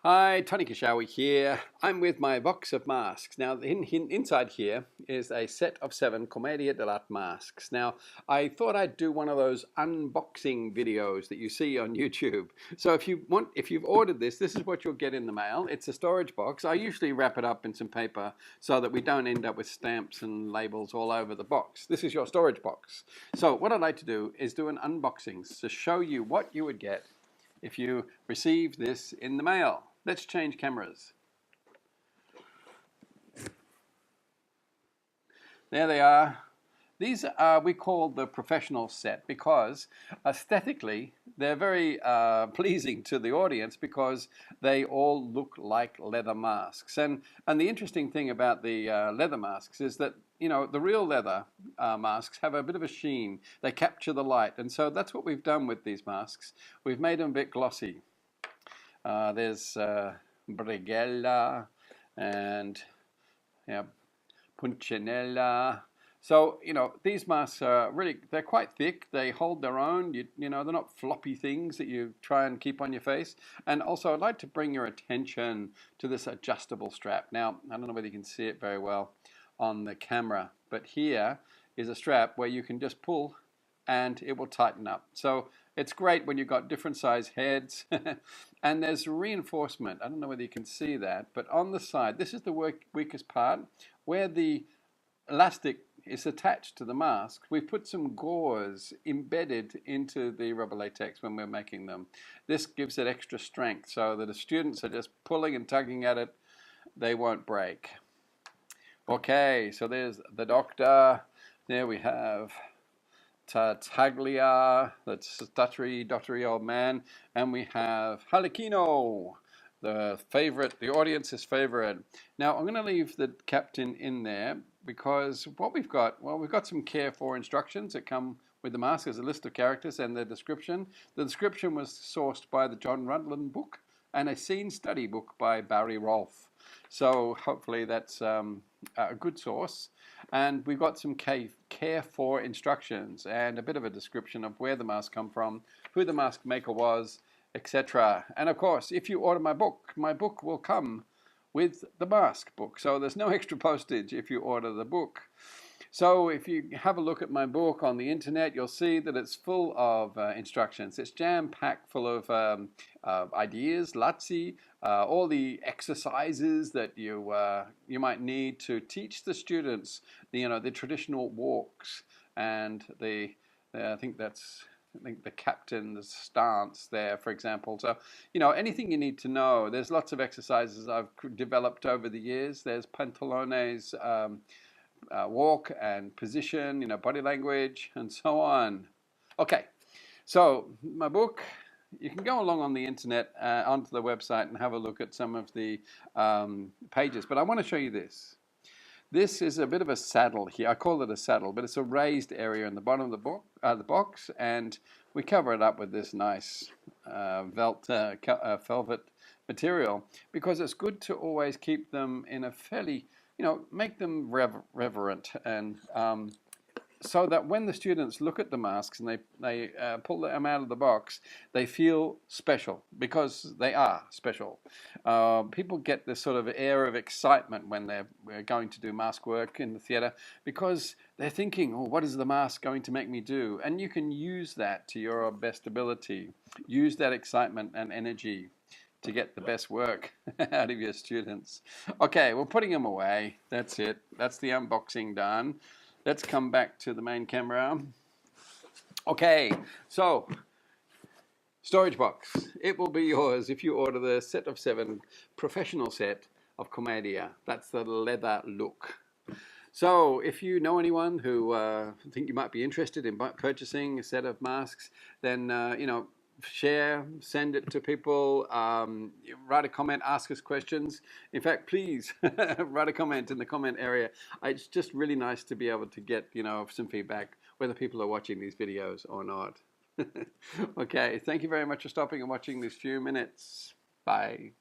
Hi, Tony Kashawi here. I'm with my box of masks. Now, inside here is a set of 7 Commedia dell'arte masks. Now, I thought I'd do one of those unboxing videos that you see on YouTube. So if you've ordered this is what you'll get in the mail. It's a storage box. I usually wrap it up in some paper so that we don't end up with stamps and labels all over the box. This is your storage box. So what I'd like to do is do an unboxing to show you what you would get if you receive this in the mail. Let's change cameras. There they are. These are we call the professional set because aesthetically they're very pleasing to the audience because they all look like leather masks. And the interesting thing about the leather masks is that the real leather masks have a bit of a sheen. They capture the light, and so that's what we've done with these masks. We've made them a bit glossy. There's Brighella and Punchinella. So, these masks are they're quite thick. They hold their own. They're not floppy things that you try and keep on your face. And also, I'd like to bring your attention to this adjustable strap. Now, I don't know whether you can see it very well on the camera, but here is a strap where you can just pull and it will tighten up. So it's great when you've got different size heads. And there's reinforcement. I don't know whether you can see that, but on the side, this is the weakest part, where the elastic is attached to the mask. We've put some gauze embedded into the rubber latex when we're making them. This gives it extra strength so that the students are just pulling and tugging at it, they won't break. Okay, so there's the doctor. There we have Tartaglia, that's stuttery old man, and we have Harlequino, the audience's favorite. Now I'm going to leave the captain in there because what we've got some care for instructions that come with the mask. There's a list of characters and the description. The description was sourced by the John Rundland book and a scene study book by Barry Rolfe. So hopefully that's a good source. And we've got some care for instructions and a bit of a description of where the mask come from, who the mask maker was, etc. And of course, if you order my book will come with the mask book. So there's no extra postage if you order the book. So if you have a look at my book on the internet, you'll see that it's full of instructions. It's jam-packed full of ideas, Lazzi, all the exercises that you might need to teach the students the traditional walks and I think the captain's stance there, for example. So, anything you need to know. There's lots of exercises I've developed over the years. There's Pantalone's walk and position, body language, and so on. Okay, so my book, you can go along on the internet, onto the website and have a look at some of the pages, but I want to show you this. This is a bit of a saddle here. I call it a saddle, but it's a raised area in the bottom of the box, and we cover it up with this nice velvet material because it's good to always keep them in a fairly, make them reverent and so that when the students look at the masks and they pull them out of the box, they feel special because they are special. People get this sort of air of excitement when they're going to do mask work in the theatre because they're thinking, oh, what is the mask going to make me do? And you can use that to your best ability. Use that excitement and energy to get the best work out of your students. Okay, we're putting them away. That's it. That's the unboxing done. Let's come back to the main camera. Okay, so storage box. It will be yours if you order the set of 7 professional set of Commedia. That's the leather look. So if you know anyone who think you might be interested in purchasing a set of masks, then share, send it to people, write a comment, ask us questions. In fact, please write a comment in the comment area. It's just really nice to be able to get some feedback, whether people are watching these videos or not. Okay, thank you very much for stopping and watching these few minutes. Bye.